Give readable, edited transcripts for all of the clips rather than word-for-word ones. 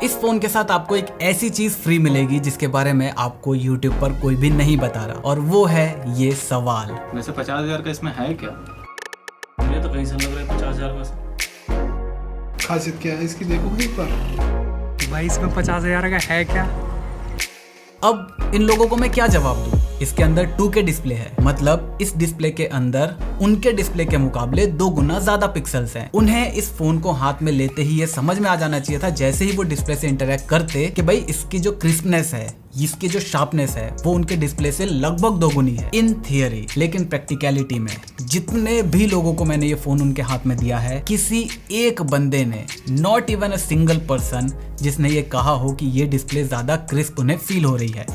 इस फोन के साथ आपको एक ऐसी चीज फ्री मिलेगी जिसके बारे में आपको YouTube पर कोई भी नहीं बता रहा, और वो है ये सवाल। वैसे 50,000 का इसमें है क्या? मुझे तो कहीं से लग रहा है 50,000 का। खासियत क्या है इसकी, देखो एक बार। भाई इसमें 50,000 का है क्या? अब इन लोगों को मैं क्या जवाब दूं? इसके अंदर 2K डिस्प्ले है, मतलब इस डिस्प्ले के अंदर उनके डिस्प्ले के मुकाबले 2 गुना ज्यादा पिक्सल्स हैं। उन्हें इस फोन को हाथ में लेते ही ये समझ में आ जाना चाहिए था, जैसे ही वो डिस्प्ले से इंटरेक्ट करते, कि भाई इसकी जो क्रिस्पनेस है, इसकी जो शार्पनेस है, वो उनके डिस्प्ले से लगभग 2 गुनी है इन थियरी। लेकिन प्रैक्टिकलिटी में जितने भी लोगों को मैंने ये फोन उनके हाथ में दिया है, किसी एक बंदे ने, not even a single person, जिसने ये कहा हो कि ये डिस्प्ले ज्यादा क्रिस्प उन्हें फील हो रही है,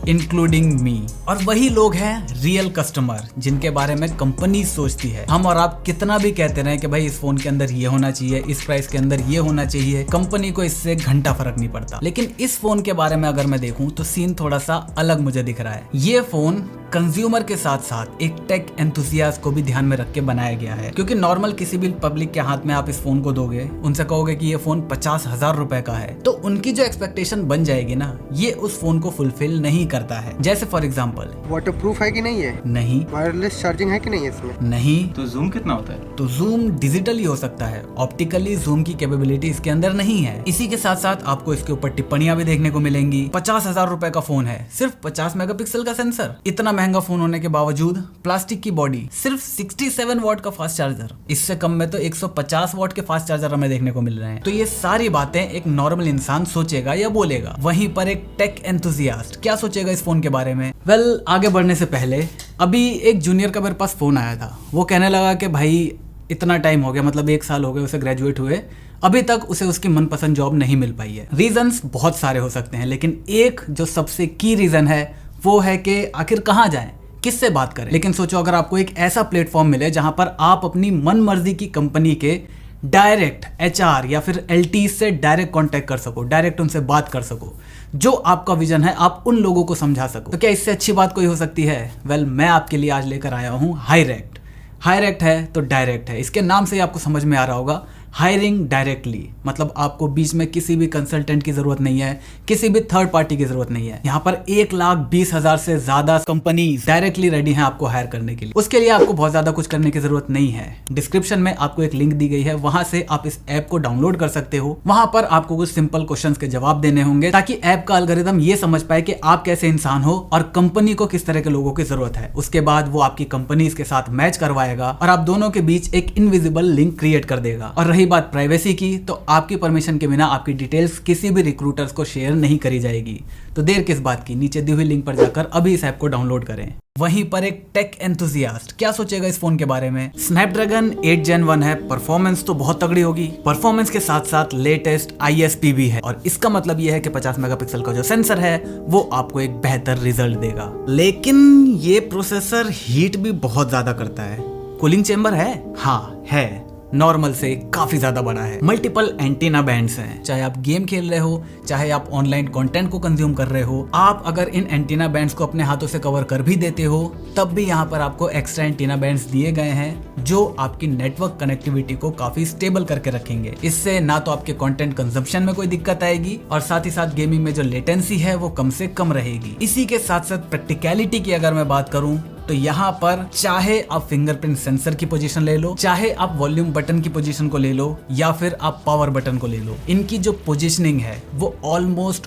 इंक्लूडिंग मी। और वही लोग हैं रियल कस्टमर, जिनके बारे में कंपनी सोचती है। हम और आप कितना भी कहते रहे कि भाई इस फोन के अंदर ये होना चाहिए, इस प्राइस के अंदर ये होना चाहिए, कंपनी को इससे घंटा फर्क नहीं पड़ता। लेकिन इस फोन के बारे में अगर मैं देखूं तो सीन थोड़ा सा अलग मुझे दिख रहा है। ये फोन कंज्यूमर के साथ साथ एक टेक एंथुसियास्ट को भी ध्यान में रख के बनाया गया है, क्योंकि नॉर्मल किसी भी पब्लिक के हाथ में आप इस फोन को दोगे, उनसे कहोगे कि ये फोन 50,000 रुपए का है, तो उनकी जो एक्सपेक्टेशन बन जाएगी ना, ये उस फोन को फुलफिल नहीं करता है। जैसे फॉर एग्जाम्पल, वाटरप्रूफ है कि नहीं है? नहीं। वायरलेस चार्जिंग है कि नहीं है इसमें? नहीं। तो जूम कितना होता है? तो जूम डिजिटली हो सकता है, ऑप्टिकली जूम की कैपेबिलिटी इसके अंदर नहीं है। इसी के साथ साथ आपको इसके ऊपर टिप्पणियां भी देखने को मिलेंगी। 50,000 रुपए का फोन है, सिर्फ 50 मेगापिक्सल का सेंसर, इतना महंगा फोन होने के बावजूद प्लास्टिक की बॉडी, सिर्फ 67 वॉट का फास्ट चार्जर, इससे कम में तो 150 वॉट के फास्ट चार्जर हमें देखने को मिल रहे हैं। तो ये सारी बातें एक नॉर्मल इंसान सोचेगा या बोलेगा, वहीं पर एक टेक एंथुसियास्ट क्या सोचेगा इस फोन के बारे में? वेल, आगे बढ़ने से पहले अभी एक जूनियर का मेरे पास फोन आया था। वो कहने लगा कि भाई इतना टाइम हो गया, मतलब 1 साल हो गए उसे ग्रेजुएट हुए, अभी तक उसे उसकी मनपसंद जॉब नहीं मिल पाई है। रीजंस बहुत सारे हो सकते हैं, लेकिन एक जो सबसे की रीजन है वो है कि आखिर कहाँ जाएं, किससे बात करें। लेकिन सोचो, अगर आपको एक ऐसा प्लेटफॉर्म मिले जहां पर आप अपनी मन मर्जी की कंपनी के डायरेक्ट HR या फिर LT से डायरेक्ट कांटेक्ट कर सको, डायरेक्ट उनसे बात कर सको, जो आपका विजन है आप उन लोगों को समझा सको, तो क्या इससे अच्छी बात कोई हो सकती है? वेल, मैं आपके लिए आज लेकर आया हूं हायरेक्ट। हायरेक्ट है तो डायरेक्ट है, इसके नाम से ही आपको समझ में आ रहा होगा, हायरिंग डायरेक्टली, मतलब आपको बीच में किसी भी कंसल्टेंट की जरूरत नहीं है, किसी भी थर्ड पार्टी की जरूरत नहीं है। यहाँ पर 1,20,000 से ज्यादा कंपनीज डायरेक्टली रेडी हैं आपको हायर करने के लिए। उसके लिए आपको बहुत ज्यादा कुछ करने की जरूरत नहीं है। डिस्क्रिप्शन में आपको एक लिंक दी गई है, वहां से आप इस ऐप को डाउनलोड कर सकते हो। वहां पर आपको कुछ सिंपल क्वेश्चंस के जवाब देने होंगे, ताकि ऐप का एल्गोरिथम ये समझ पाए कि आप कैसे इंसान हो और कंपनी को किस तरह के लोगों की जरूरत है। उसके बाद वो आपकी कंपनीज के साथ मैच करवाएगा और आप दोनों के बीच एक इनविजिबल लिंक क्रिएट कर देगा। और रही बात प्राइवेसी की, तो आपकी परमिशन के बिना आपकी डिटेल्स किसी भी रिक्रूटर्स को शेयर नहीं करी जाएगी। तो देर किस बात की, नीचे दी हुई लिंक पर जाकर अभी इस ऐप को डाउनलोड करें। वहीं पर एक टेक एंथुसियास्ट क्या सोचेगा इस फोन के बारे में? स्नैपड्रैगन 8 Gen 1 है, परफॉर्मेंस तो बहुत तगड़ी होगी, परफॉर्मेंस के साथ साथ लेटेस्ट ISP भी है, और इसका मतलब यह है कि 50 मेगापिक्सल का जो सेंसर है वो आपको एक बेहतर रिजल्ट देगा। लेकिन ये प्रोसेसर हीट भी बहुत ज्यादा करता है। कूलिंग चेंबर है? हाँ है, नॉर्मल से काफी ज्यादा बड़ा है। मल्टीपल एंटीना बैंड्स हैं, चाहे आप गेम खेल रहे हो, चाहे आप ऑनलाइन कंटेंट को कंज्यूम कर रहे हो, आप अगर इन एंटीना बैंड्स को अपने हाथों से कवर कर भी देते हो, तब भी यहाँ पर आपको एक्स्ट्रा एंटीना बैंड्स दिए गए हैं जो आपकी नेटवर्क कनेक्टिविटी को काफी स्टेबल करके रखेंगे। इससे ना तो आपके कंटेंट कंजम्पशन में कोई दिक्कत आएगी, और साथ ही साथ गेमिंग में जो लेटेंसी है वो कम से कम रहेगी। इसी के साथ साथ प्रैक्टिकलिटी की अगर मैं बात करूं, तो यहाँ पर चाहे आप फिंगरप्रिंट सेंसर की पोजीशन ले लो, चाहे आप वॉल्यूम बटन की पोजीशन को ले लो, या फिर आप पावर बटन को ले लो, इनकी जो पोजीशनिंग है वो ऑलमोस्ट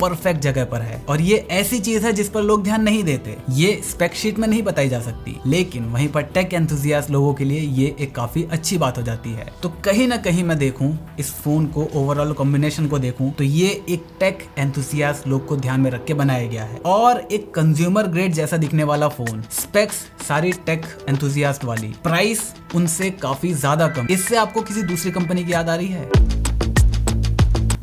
परफेक्ट जगह पर है। और ये ऐसी चीज है जिस पर लोग ध्यान नहीं देते, ये स्पेक शीट में नहीं बताई जा सकती, लेकिन वहीं पर टेक एंथुसियास्ट लोगों के लिए ये एक काफी अच्छी बात हो जाती है। तो कहीं ना कहीं मैं देखूं इस फोन को, ओवरऑल कॉम्बिनेशन को देखूं, तो ये एक टेक एंथुसियास्ट लोग को ध्यान में रख के बनाया गया है, और एक कंज्यूमर ग्रेड जैसा दिखने वाला फोन, स्पेक्स सारी टेक एंथुसियास्ट वाली, प्राइस उनसे काफी ज्यादा कम। इससे आपको किसी दूसरी कंपनी की याद आ रही है?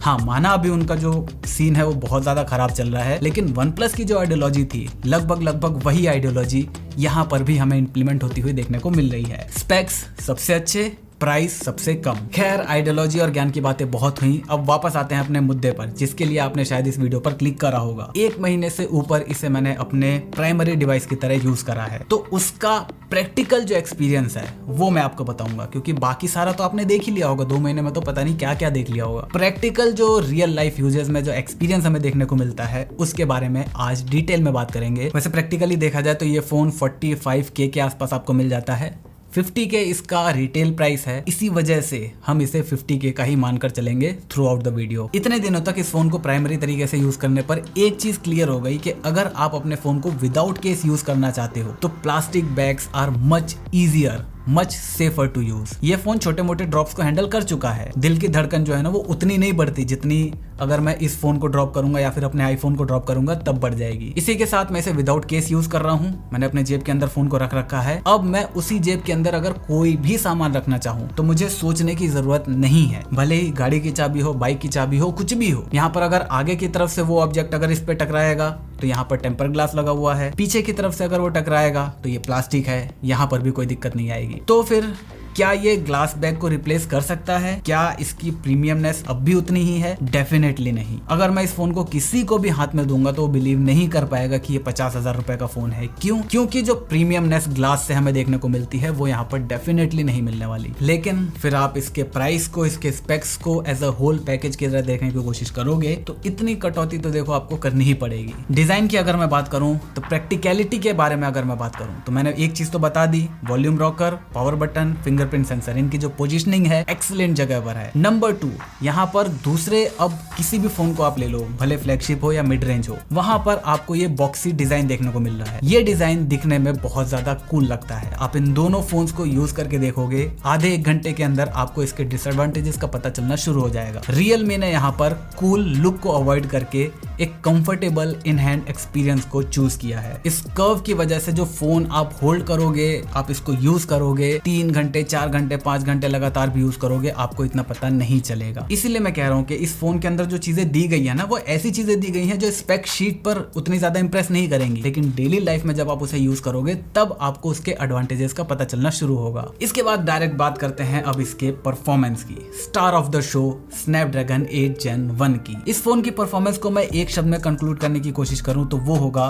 हाँ, माना अभी उनका जो सीन है वो बहुत ज्यादा खराब चल रहा है, लेकिन OnePlus की जो आइडियोलॉजी थी, लगभग वही आइडियोलॉजी यहाँ पर भी हमें इंप्लीमेंट होती हुई देखने को मिल रही है। स्पेक्स सबसे अच्छे, प्राइस सबसे कम। खैर, आइडियोलॉजी और ज्ञान की बातें बहुत हुई, अब वापस आते हैं अपने मुद्दे पर, जिसके लिए आपने शायद इस वीडियो पर क्लिक करा होगा। 1 महीने से ऊपर इसे मैंने अपने प्राइमरी डिवाइस की तरह यूज करा है, तो उसका प्रैक्टिकल जो एक्सपीरियंस है वो मैं आपको बताऊंगा, क्योंकि बाकी सारा तो आपने देख ही लिया होगा। 2 महीने में तो पता नहीं क्या क्या देख लिया होगा। प्रैक्टिकल जो रियल लाइफ यूजेस में जो एक्सपीरियंस हमें देखने को मिलता है उसके बारे में आज डिटेल में बात करेंगे। वैसे प्रैक्टिकली देखा जाए तो ये फोन 45K के आसपास आपको मिल जाता है। 50K इसका रिटेल प्राइस है, इसी वजह से हम इसे 50K का ही मानकर चलेंगे थ्रू आउट द वीडियो। इतने दिनों तक इस फोन को प्राइमरी तरीके से यूज करने पर एक चीज क्लियर हो गई कि अगर आप अपने फोन को विदाउट केस यूज करना चाहते हो तो plastic bags are much easier, much safer to use. ये फोन छोटे मोटे ड्रॉप्स को हैंडल कर चुका है। दिल की धड़कन जो है ना वो उतनी नहीं बढ़ती जितनी अगर मैं इस फोन को ड्रॉप करूंगा या फिर अपने आईफोन को ड्रॉप करूंगा तब बढ़ जाएगी। इसी के साथ मैं इसे विदाउट केस यूज कर रहा हूं। मैंने अपने जेब के अंदर फोन को रख रखा है। अब मैं उसी जेब के अंदर अगर कोई भी सामान रखना चाहूँ तो मुझे सोचने की जरूरत नहीं है। भले ही गाड़ी की चाबी हो, बाइक की चाबी हो, कुछ भी हो। यहाँ पर अगर आगे की तरफ से वो ऑब्जेक्ट अगर इस पे टकराएगा तो यहाँ पर टेम्पर ग्लास लगा हुआ है। पीछे की तरफ से अगर वो टकराएगा तो ये प्लास्टिक है, यहाँ पर भी कोई दिक्कत नहीं आएगी। तो फिर क्या ये ग्लास बैग को रिप्लेस कर सकता है? क्या इसकी प्रीमियमनेस अब भी उतनी ही है? डेफिनेटली नहीं। अगर मैं इस फोन को किसी को भी हाथ में दूंगा तो वो बिलीव नहीं कर पाएगा कि ये 50,000 रुपए का फोन है। क्यों? क्योंकि जो प्रीमियमनेस ग्लास से हमें देखने को मिलती है वो यहाँ पर डेफिनेटली नहीं मिलने वाली। लेकिन फिर आप इसके प्राइस को, इसके स्पेक्स को एज अ होल पैकेज की तरह देखने की कोशिश करोगे तो इतनी कटौती तो देखो आपको करनी ही पड़ेगी। डिजाइन की अगर मैं बात करूं तो प्रैक्टिकलिटी के बारे में अगर मैं बात करूं तो मैंने एक चीज तो बता दी, volume rocker, power button, fingerprint sensor, इनकी जो पोजीशनिंग है एक्सीलेंट जगह पर है। नंबर 2, यहाँ पर दूसरे अब किसी भी फोन को आप ले लो, भले फ्लैगशिप हो या मिड रेंज हो, वहां पर आपको ये बॉक्सी डिजाइन देखने को मिल रहा है। ये डिजाइन दिखने में बहुत ज्यादा कूल लगता है। आप इन दोनों फोन्स को यूज करके देखोगे, आधे 1 घंटे के अंदर आपको इसके डिसएडवांटेजेस का पता चलना शुरू हो जाएगा। रियलमी ने यहाँ पर कूल लुक को अवॉइड करके एक कंफर्टेबल इन हैंड एक्सपीरियंस को चूज किया है। इस कर्व की वजह से जो फोन आप होल्ड करोगे, आप इसको यूज करोगे 3 घंटे, 4 घंटे, 5 घंटे लगातार भी यूज करोगे, आपको इतना पता नहीं चलेगा। इसीलिए मैं कह रहा हूँ कि इस फोन के अंदर जो चीजें दी गई है ना वो ऐसी चीजें दी गई हैं जो स्पेक शीट पर उतनी ज्यादा इंप्रेस नहीं करेंगी, लेकिन डेली लाइफ में जब आप उसे यूज करोगे तब आपको उसके एडवांटेजेस का पता चलना शुरू होगा। इसके बाद डायरेक्ट बात करते हैं अब इसके परफॉर्मेंस की। Star of the show Snapdragon 8 Gen 1 की। इस फोन की परफॉर्मेंस को मैं एक शब्द में कंक्लूड करने की कोशिश करूं तो वो होगा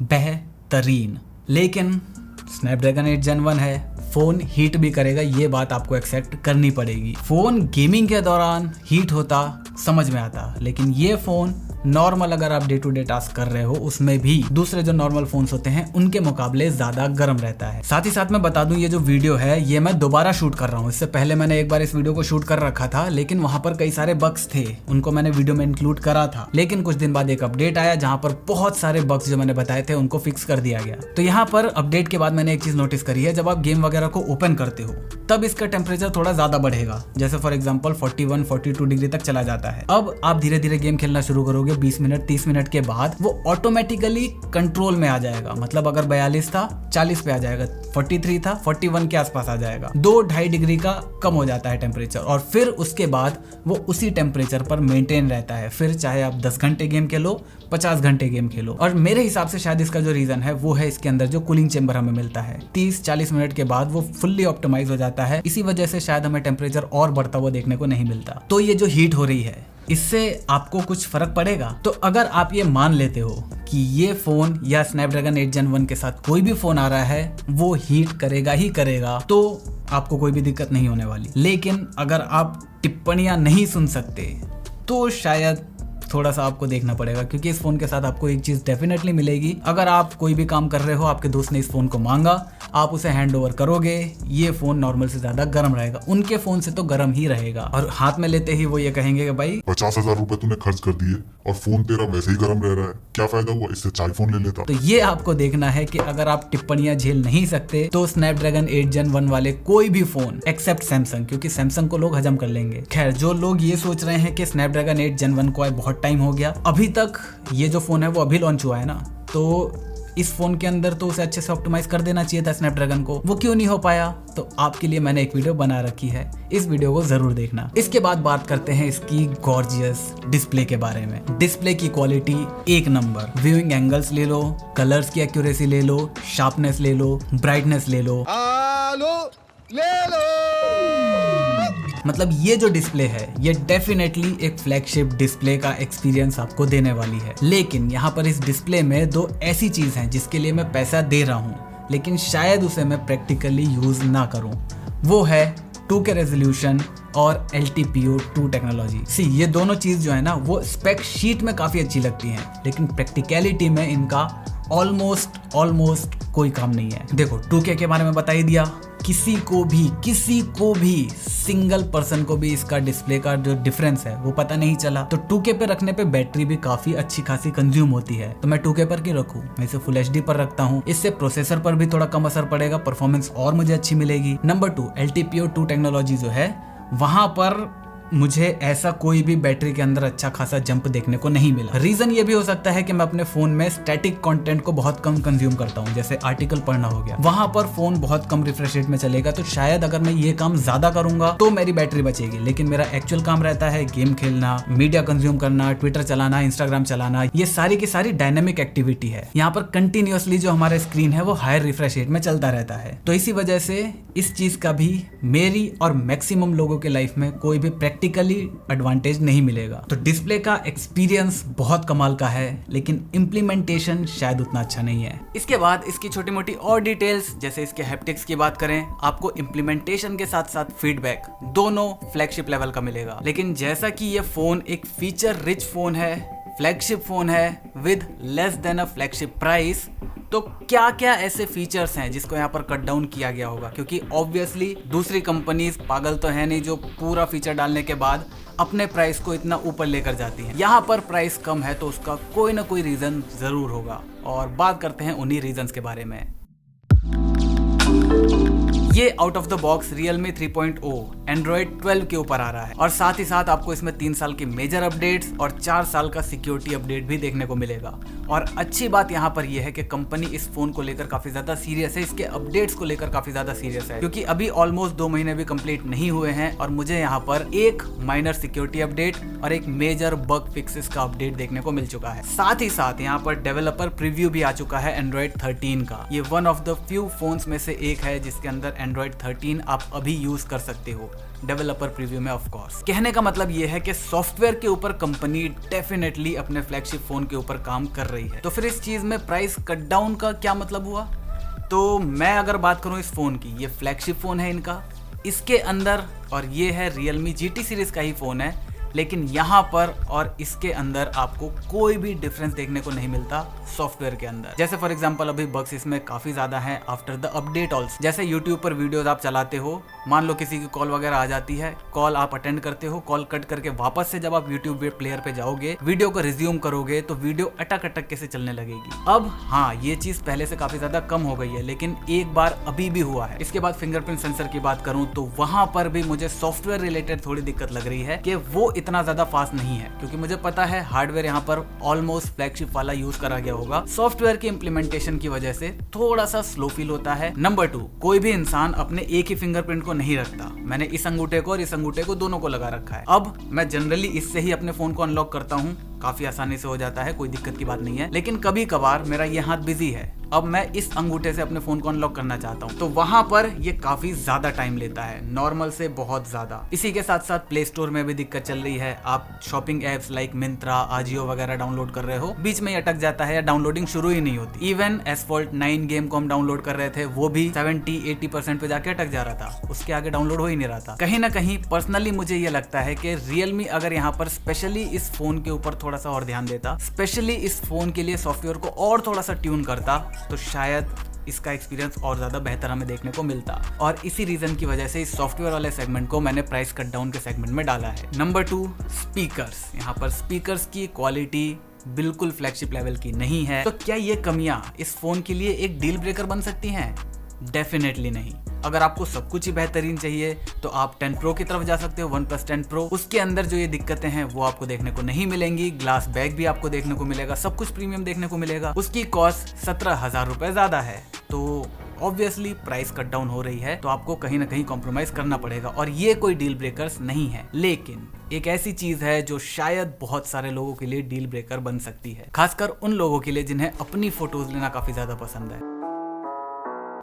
बेहतरीन। लेकिन स्नैपड्रैगन 8 Gen 1 है, फोन हीट भी करेगा, ये बात आपको एक्सेप्ट करनी पड़ेगी। फोन गेमिंग के दौरान हीट होता समझ में आता, लेकिन ये फोन नॉर्मल अगर आप डे टू डे टास्क कर रहे हो उसमें भी दूसरे जो नॉर्मल फोन्स होते हैं उनके मुकाबले ज्यादा गर्म रहता है। साथ ही साथ मैं बता दूं ये जो वीडियो है ये मैं दोबारा शूट कर रहा हूँ। इससे पहले मैंने एक बार इस वीडियो को शूट कर रखा था, लेकिन वहां पर कई सारे बग्स थे, उनको मैंने वीडियो में इंक्लूड करा था। लेकिन कुछ दिन बाद एक अपडेट आया जहां पर बहुत सारे बग्स जो मैंने बताए थे उनको फिक्स कर दिया गया। तो यहाँ पर अपडेट के बाद मैंने एक चीज नोटिस करी है, जब आप गेम वगैरह को ओपन करते हो तब इसका टेम्परेचर थोड़ा ज्यादा बढ़ेगा। जैसे फॉर एग्जाम्पल 41-42 डिग्री तक चला जाता है। अब आप धीरे धीरे गेम खेलना शुरू करोगे, 20 मिनट 30 मिनट के बाद वो ऑटोमेटिकली कंट्रोल में आ जाएगा। मतलब अगर 42 था 40 पे आ जाएगा, 43 था 41 के आसपास आ जाएगा। 2-2.5 डिग्री का कम हो जाता है टेम्परेचर, और फिर उसके बाद वो उसी टेम्परेचर पर मेंटेन रहता है। फिर चाहे आप 10 घंटे गेम खेलो, 50 घंटे गेम खेलो। और मेरे हिसाब से शायद इसका जो रीजन है वो है इसके अंदर जो कूलिंग चेंबर हमें मिलता है। 30-40 मिनट के बाद वो फुल्ली ऑप्टिमाइज हो जाता है। इसी वजह से शायद हमें टेम्परेचर और बढ़ता हुआ देखने को नहीं मिलता। तो ये जो हीट हो रही है इससे आपको कुछ फर्क पड़ेगा? तो अगर आप ये मान लेते हो कि ये फोन या स्नैपड्रैगन 8 Gen 1 के साथ कोई भी फोन आ रहा है वो हीट करेगा ही करेगा, तो आपको कोई भी दिक्कत नहीं होने वाली। लेकिन अगर आप टिप्पणियां नहीं सुन सकते तो शायद थोड़ा सा आपको देखना पड़ेगा, क्योंकि इस फोन के साथ आपको एक चीज डेफिनेटली मिलेगी। अगर आप कोई भी काम कर रहे हो, आपके दोस्त ने इस फोन को मांगा, आप उसे हैंड ओवर करोगे, ये फोन नॉर्मल से ज्यादा गर्म रहेगा। उनके फोन से तो गर्म ही रहेगा, और हाथ में लेते ही वो ये कहेंगे कि भाई 50,000 रुपए तूने खर्च कर दिए और फोन तेरा वैसे ही गर्म रह रहा है, क्या फायदा हुआ, इससे 4 फोन ले लेता। तो ये आपको देखना है कि अगर आप टिप्पणियां झेल नहीं सकते तो स्नैपड्रैगन 8 Gen 1 वाले कोई भी फोन एक्सेप्ट सैमसंग, क्योंकि सैमसंग को लोग हजम कर लेंगे। खैर, जो लोग ये सोच रहे हैं कि स्नैपड्रैगन 8 Gen 1 को आए बहुत टाइम हो गया, अभी तक ये जो फोन है वो अभी लॉन्च हुआ है ना, तो इस फोन के अंदर तो उसे अच्छे से ऑप्टिमाइज कर देना चाहिए था स्नैपड्रैगन को। वो क्यों नहीं हो पाया? तो आपके लिए मैंने एक वीडियो बना रखी है, इस वीडियो को जरूर देखना। इसके बाद बात करते हैं इसकी गॉर्जियस डिस्प्ले के बारे में। डिस्प्ले की क्वालिटी 1 नंबर। व्यूइंग एंगल्स ले लो, कलर्स की एक्यूरेसी ले लो, शार्पनेस ले लो, ब्राइटनेस ले लो, ले लो। मतलब ये जो डिस्प्ले है ये डेफिनेटली एक फ्लैगशिप डिस्प्ले का एक्सपीरियंस आपको देने वाली है। लेकिन यहाँ पर इस डिस्प्ले में दो ऐसी चीज हैं जिसके लिए मैं पैसा दे रहा हूँ लेकिन शायद उसे मैं प्रैक्टिकली यूज ना करूँ। वो है 2K रेजोल्यूशन और LTPO2 टेक्नोलॉजी। सी ये दोनों चीज जो है ना वो स्पेक शीट में काफी अच्छी लगती हैं लेकिन प्रैक्टिकलिटी में इनका ऑलमोस्ट कोई काम नहीं है। देखो 2K के बारे में बता ही दिया, किसी को भी सिंगल पर्सन को भी इसका डिस्प्ले का जो डिफरेंस है वो पता नहीं चला। तो 2K पे रखने पे बैटरी भी काफी अच्छी खासी कंज्यूम होती है, तो मैं 2K पर क्यों रखूं, मैं इसे फुल HD पर रखता हूँ। इससे प्रोसेसर पर भी थोड़ा कम असर पड़ेगा, परफॉर्मेंस और मुझे अच्छी मिलेगी। नंबर 2 LTPO2 टेक्नोलॉजी जो है वहां पर मुझे ऐसा कोई भी बैटरी के अंदर अच्छा खासा जंप देखने को नहीं मिला। रीजन ये भी हो सकता है कि मैं अपने फोन में स्टैटिक कंटेंट को बहुत कम कंज्यूम करता हूँ, जैसे आर्टिकल पढ़ना हो गया, वहां पर फोन बहुत कम रिफ्रेश रेट में चलेगा। तो शायद अगर मैं ये काम ज्यादा करूंगा तो मेरी बैटरी बचेगी, लेकिन मेरा एक्चुअल काम रहता है गेम खेलना, मीडिया कंज्यूम करना, ट्विटर चलाना, इंस्टाग्राम चलाना, ये सारी की सारी डायनेमिक एक्टिविटी है। यहाँ पर कंटिन्यूअसली जो हमारा स्क्रीन है वो हायर रिफ्रेश रेट में चलता रहता है। तो इसी वजह से इस चीज का भी मेरी और मैक्सिमम लोगों के लाइफ में कोई भी प्रैक्टिकली एडवांटेज नहीं मिलेगा। तो डिस्प्ले का एक्सपीरियंस बहुत कमाल का है लेकिन इंप्लीमेंटेशन शायद उतना अच्छा नहीं है। इसके बाद इसकी छोटी मोटी और डिटेल्स, जैसे इसके हैप्टिक्स की बात करें, आपको इंप्लीमेंटेशन के साथ साथ फीडबैक दोनों फ्लैगशिप लेवल का मिलेगा। लेकिन जैसा कि ये फोन एक फीचर रिच फोन है, फ्लैगशिप फोन है with less than a flagship price, तो क्या क्या ऐसे फीचर्स हैं जिसको यहाँ पर कट डाउन किया गया होगा, क्योंकि ऑब्वियसली दूसरी कंपनीज पागल तो है नहीं जो पूरा फीचर डालने के बाद अपने प्राइस को इतना ऊपर लेकर जाती हैं। यहाँ पर प्राइस कम है तो उसका कोई ना कोई रीजन जरूर होगा, और बात करते हैं उन्हीं रीजंस के बारे में। ये out of the box Realme 3.0 Android 12 के ऊपर आ रहा है और साथ ही साथ आपको इसमें 3 साल की मेजर अपडेट्स और 4 साल का सिक्योरिटी अपडेट भी देखने को मिलेगा। और अच्छी बात यहाँ पर यह है कि कंपनी इस फोन को लेकर काफी ज्यादा सीरियस है, इसके अपडेट्स को लेकर काफी ज्यादा सीरियस है, क्योंकि अभी ऑलमोस्ट 2 महीने भी कंप्लीट नहीं हुए हैं और मुझे यहाँ पर एक माइनर सिक्योरिटी अपडेट और एक मेजर बग फिक्सेस का अपडेट देखने को मिल चुका है। साथ ही साथ यहाँ पर डेवलपर प्रीव्यू भी आ चुका है Android 13 का। ये one of the few phones में से एक है जिसके अंदर Android 13 आप अभी यूज कर सकते हो डेवलपर प्रीव्यू में। ऑफ कोर्स कहने का मतलब ये है कि सॉफ्टवेयर के ऊपर कंपनी डेफिनेटली अपने फ्लैगशिप फोन के ऊपर काम कर रही है। तो फिर इस चीज में प्राइस कट डाउन का क्या मतलब हुआ? तो मैं अगर बात करूं इस फोन की, ये फ्लैगशिप फोन है इनका, इसके अंदर, और ये है Realme GT सीरीज का ही फोन है, लेकिन यहाँ पर और इसके अंदर आपको कोई भी डिफरेंस देखने को नहीं मिलता सॉफ्टवेयर के अंदर। जैसे फॉर एग्जांपल अभी बग्स इसमें काफी ज्यादा हैं आफ्टर द अपडेट ऑल्सो। जैसे यूट्यूब पर वीडियोस आप चलाते हो, मान लो किसी की कॉल वगैरह आ जाती है, कॉल आप अटेंड करते हो, कॉल कट करके वापस से जब आप यूट्यूब प्लेयर पे जाओगे, वीडियो को रिज्यूम करोगे तो वीडियो अटक अटक कैसे चलने लगेगी। अब हाँ, ये चीज पहले से काफी ज्यादा कम हो गई है, लेकिन एक बार अभी भी हुआ है। इसके बाद फिंगरप्रिंट सेंसर की बात करूं तो वहां पर भी मुझे सॉफ्टवेयर रिलेटेड थोड़ी दिक्कत लग रही है कि वो इतना ज्यादा फास्ट नहीं है, क्योंकि मुझे पता है हार्डवेयर यहाँ पर ऑलमोस्ट फ्लैगशिप वाला यूज करा गया होगा, सॉफ्टवेयर की इंप्लीमेंटेशन की वजह से थोड़ा सा स्लो फील होता है। नंबर 2, कोई भी इंसान अपने एक ही फिंगरप्रिंट को नहीं रखता। मैंने इस अंगूठे को और इस अंगूठे को दोनों को लगा रखा है। अब मैं जनरली इससे ही अपने फोन को अनलॉक करता हूँ, काफी आसानी से हो जाता है, कोई दिक्कत की बात नहीं है। लेकिन कभी कभार मेरा ये हाथ बिजी है, अब मैं इस अंगूठे से अपने फोन को अनलॉक करना चाहता हूँ, तो वहां पर ये काफी ज्यादा टाइम लेता है, नॉर्मल से बहुत ज्यादा। इसी के साथ साथ प्ले स्टोर में भी दिक्कत चल रही है। आप shopping apps like Myntra, Ajio वगैरह डाउनलोड कर रहे हो, बीच में अटक जाता है या डाउनलोडिंग शुरू ही नहीं होती। इवन एसफॉल्ट 9 गेम को हम डाउनलोड कर रहे थे, वो भी 70-80% पे जाके अटक जा रहा था, उसके आगे डाउनलोड हो ही नहीं रहा था। कहीं ना कहीं पर्सनली मुझे ये लगता है कि Realme अगर यहाँ पर स्पेशली इस फोन के ऊपर थोड़ा सा और ध्यान देता, स्पेशली इस फोन के लिए सॉफ्टवेयर को और थोड़ा सा ट्यून करता, तो शायद इसका एक्सपीरियंस और ज्यादा बेहतर हमें देखने को मिलता। और इसी रीजन की वजह से इस सॉफ्टवेयर वाले सेगमेंट को मैंने प्राइस कट डाउन के सेगमेंट में डाला है। Number 2, speakers. यहाँ पर स्पीकर्स की क्वालिटी बिल्कुल फ्लैगशिप लेवल की नहीं है। तो क्या ये कमियां इस फोन के लिए एक डील ब्रेकर बन सकती हैं? डेफिनेटली नहीं। अगर आपको सब कुछ ही बेहतरीन चाहिए तो आप 10 Pro की तरफ जा सकते हो, OnePlus 10 Pro। उसके अंदर जो ये दिक्कतें हैं वो आपको देखने को नहीं मिलेंगी। ग्लास बैग भी आपको देखने को मिलेगा, सब कुछ प्रीमियम देखने को मिलेगा। उसकी कॉस्ट 17,000 रुपए ज्यादा है, तो ऑब्वियसली प्राइस कट डाउन हो रही है, तो आपको कहीं ना कहीं कॉम्प्रोमाइज करना पड़ेगा। और ये कोई डील ब्रेकर्स नहीं है, लेकिन एक ऐसी चीज है जो शायद बहुत सारे लोगों के लिए डील ब्रेकर बन सकती है, खासकर उन लोगों के लिए जिन्हें अपनी फोटोज लेना काफी ज्यादा पसंद है।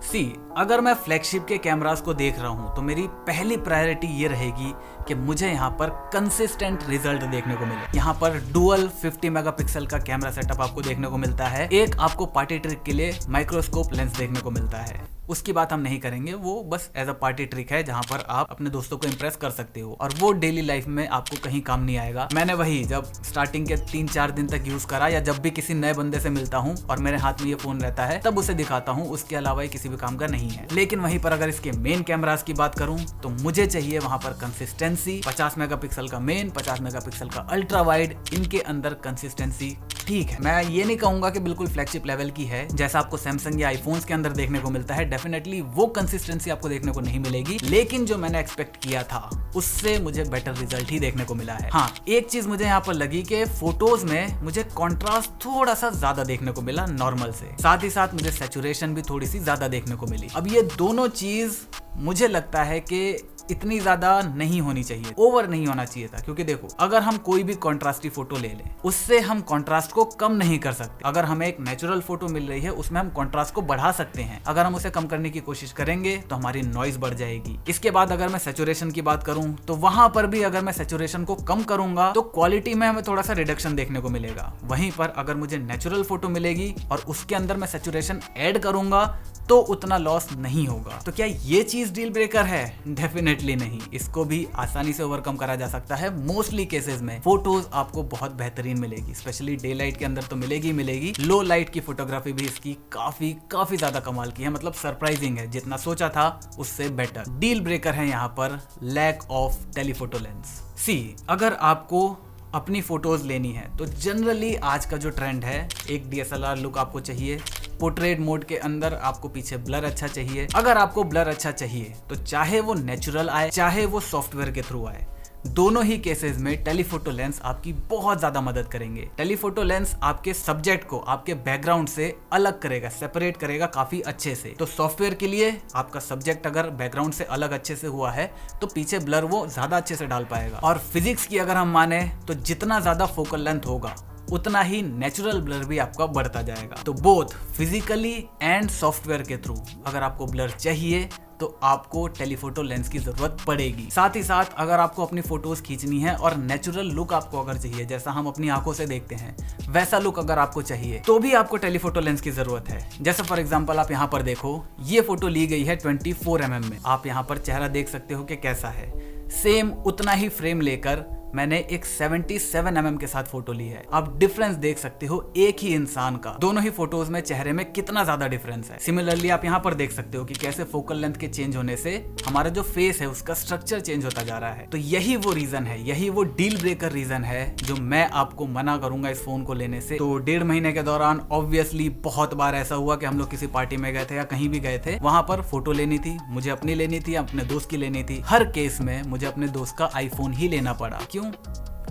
सी, अगर मैं फ्लैगशिप के कैमरास को देख रहा हूं तो मेरी पहली प्रायोरिटी ये रहेगी कि मुझे यहाँ पर कंसिस्टेंट रिजल्ट देखने को मिले। यहाँ पर डुअल 50 मेगापिक्सल का कैमरा सेटअप आपको देखने को मिलता है। एक आपको पार्टी ट्रिक के लिए माइक्रोस्कोप लेंस देखने को मिलता है, उसकी बात हम नहीं करेंगे, वो बस एज अ पार्टी ट्रिक है जहां पर आप अपने दोस्तों को इंप्रेस कर सकते हो और वो डेली लाइफ में आपको कहीं काम नहीं आएगा। मैंने वही जब स्टार्टिंग के 3-4 दिन तक यूज करा या जब भी किसी नए बंदे से मिलता हूं और मेरे हाथ में ये फोन रहता है तब उसे दिखाता हूं, उसके अलावा ये किसी भी काम का नहीं है। लेकिन वहीं पर अगर इसके मेन कैमरास की बात करूं तो मुझे चाहिए वहां पर कंसिस्टेंसी। 50 मेगापिक्सल का मेन, 50 मेगापिक्सल का अल्ट्रा वाइड, इनके अंदर कंसिस्टेंसी ठीक है। मैं ये नहीं कहूंगा कि बिल्कुल फ्लैगशिप लेवल की है जैसा आपको सैमसंग या आईफोन्स के अंदर देखने को मिलता है, डेफिनेटली वो कंसिस्टेंसी आपको देखने को नहीं मिलेगी, लेकिन जो मैंने एक्सपेक्ट किया था उससे मुझे बेटर रिजल्ट ही देखने को मिला है। हाँ, एक चीज मुझे यहाँ पर लगी कि फोटोज में मुझे कॉन्ट्रास्ट थोड़ा सा ज्यादा देखने को मिला नॉर्मल से, साथ ही साथ मुझे सैचुरेशन भी थोड़ी सी ज्यादा देखने को मिली। अब ये दोनों चीज मुझे लगता है कि इतनी ज्यादा नहीं होनी चाहिए, ओवर नहीं होना चाहिए था, क्योंकि देखो अगर हम कोई भी कॉन्ट्रास्टी फोटो ले लें उससे हम कॉन्ट्रास्ट को कम नहीं कर सकते। अगर हमें एक नेचुरल फोटो मिल रही है उसमें हम कॉन्ट्रास्ट को बढ़ा सकते हैं, अगर हम उसे कम करने की कोशिश करेंगे तो हमारी नॉइज बढ़ जाएगी। इसके बाद अगर मैं सैचुरेशन की बात करूं तो वहां पर भी अगर मैं सैचुरेशन को कम करूंगा तो क्वालिटी में हमें थोड़ा सा रिडक्शन देखने को मिलेगा। वहीं पर अगर मुझे नेचुरल फोटो मिलेगी और उसके अंदर मैं सैचुरेशन ऐड करूंगा तो उतना लॉस नहीं होगा। तो क्या ये चीज डील ब्रेकर है? डेफिनेटली नहीं, इसको भी आसानी से ओवरकम करा जा सकता है। मोस्टली केसेस में फोटोज आपको बहुत बेहतरीन मिलेगी, स्पेशली डे लाइट के अंदर तो मिलेगी। लो लाइट की फोटोग्राफी भी इसकी काफी ज्यादा कमाल की है, मतलब सरप्राइजिंग है, जितना सोचा था उससे बेटर। डील ब्रेकर है यहाँ पर लैक ऑफ टेलीफोटो लेंस। सी, अगर आपको अपनी फोटोज लेनी है तो जनरली आज का जो ट्रेंड है, एक DSLR लुक आपको चाहिए, पोर्ट्रेट मोड के अंदर आपको पीछे ब्लर अच्छा चाहिए। अगर आपको ब्लर अच्छा चाहिए तो चाहे वो नेचुरल आए चाहे वो सॉफ्टवेयर के थ्रू आए, दोनों ही केसेस में टेलीफोटो लेंस आपकी बहुत ज्यादा मदद करेंगे। टेलीफोटो लेंस आपके सब्जेक्ट को आपके बैकग्राउंड से अलग करेगा, सेपरेट करेगा काफी अच्छे से। तो सॉफ्टवेयर के लिए आपका सब्जेक्ट अगर बैकग्राउंड से अलग अच्छे से हुआ है तो पीछे ब्लर वो ज्यादा अच्छे से डाल पाएगा। और फिजिक्स की अगर हम माने तो जितना ज्यादा फोकल लेंथ होगा उतना ही नेचुरल ब्लर भी आपका बढ़ता जाएगा। तो बोथ फिजिकली एंड सॉफ्टवेयर के थ्रू अगर आपको ब्लर चाहिए तो आपको टेलीफोटो लेंस की जरूरत पड़ेगी। साथ ही साथ अगर आपको अपनी फोटोज खींचनी है और नेचुरल लुक आपको अगर चाहिए, जैसा हम अपनी आंखों से देखते हैं वैसा लुक अगर आपको चाहिए, तो भी आपको टेलीफोटो लेंस की जरूरत है। जैसे फॉर एग्जांपल आप यहाँ पर देखो, ये फोटो ली गई है 24 mm में। आप यहाँ पर चेहरा देख सकते हो कि कैसा है। सेम उतना ही फ्रेम लेकर मैंने एक 77 mm के साथ फोटो ली है। आप डिफरेंस देख सकते हो एक ही इंसान का, दोनों ही फोटोज में चेहरे में कितना ज्यादा डिफरेंस है। सिमिलरली आप यहाँ पर देख सकते हो कि कैसे फोकल लेंथ के चेंज होने से हमारा जो फेस है उसका स्ट्रक्चर चेंज होता जा रहा है। तो यही वो रीजन है, यही वो डील ब्रेकर रीजन है जो मैं आपको मना करूंगा इस फोन को लेने से। तो 1.5 महीने के दौरान ऑब्वियसली बहुत बार ऐसा हुआ कि हम लोग किसी पार्टी में गए थे या कहीं भी गए थे, वहां पर फोटो लेनी थी, मुझे अपनी लेनी थी, अपने दोस्त की लेनी थी। हर केस में मुझे अपने दोस्त का आईफोन ही लेना पड़ा। क्यों?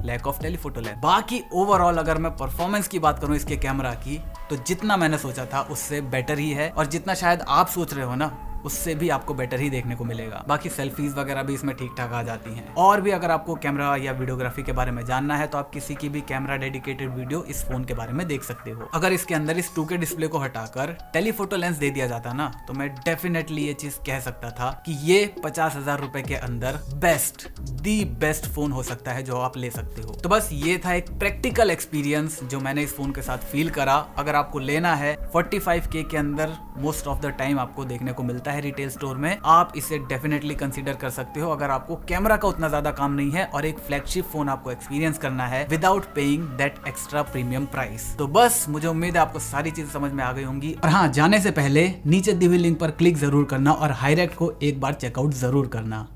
Lack of telephoto lens. बाकी ओवरऑल अगर मैं परफॉर्मेंस की बात करूं इसके कैमरा की, तो जितना मैंने सोचा था उससे बेटर ही है, और जितना शायद आप सोच रहे हो ना उससे भी आपको बेटर ही देखने को मिलेगा। बाकी सेल्फीज वगैरह भी इसमें ठीक ठाक आ जाती हैं। और भी अगर आपको कैमरा या वीडियोग्राफी के बारे में जानना है तो आप किसी की भी कैमरा डेडिकेटेड वीडियो इस फोन के बारे में देख सकते हो। अगर इसके अंदर इस 2K डिस्प्ले को हटाकर टेलीफोटो लेंस दे दिया जाता ना, तो मैं डेफिनेटली ये चीज कह सकता था कि ये 50,000 रुपए के अंदर दी बेस्ट फोन हो सकता है जो आप ले सकते हो। तो बस ये था एक प्रैक्टिकल एक्सपीरियंस जो मैंने इस फोन के साथ फील करा। अगर आपको लेना है 45K के अंदर मोस्ट ऑफ द टाइम आपको देखने को मिलता है रिटेल स्टोर में, आप इसे डेफिनेटली कंसीडर कर सकते हो। अगर आपको कैमरा का उतना ज्यादा काम नहीं है और एक फ्लैगशिप फोन आपको एक्सपीरियंस करना है without paying that extra premium price. तो बस मुझे उम्मीद है आपको सारी चीजें समझ में आ गई होंगी। और हाँ, जाने से पहले नीचे दी हुई लिंक पर क्लिक जरूर करना और हाईरेक्ट को एक बार चेकआउट जरूर करना।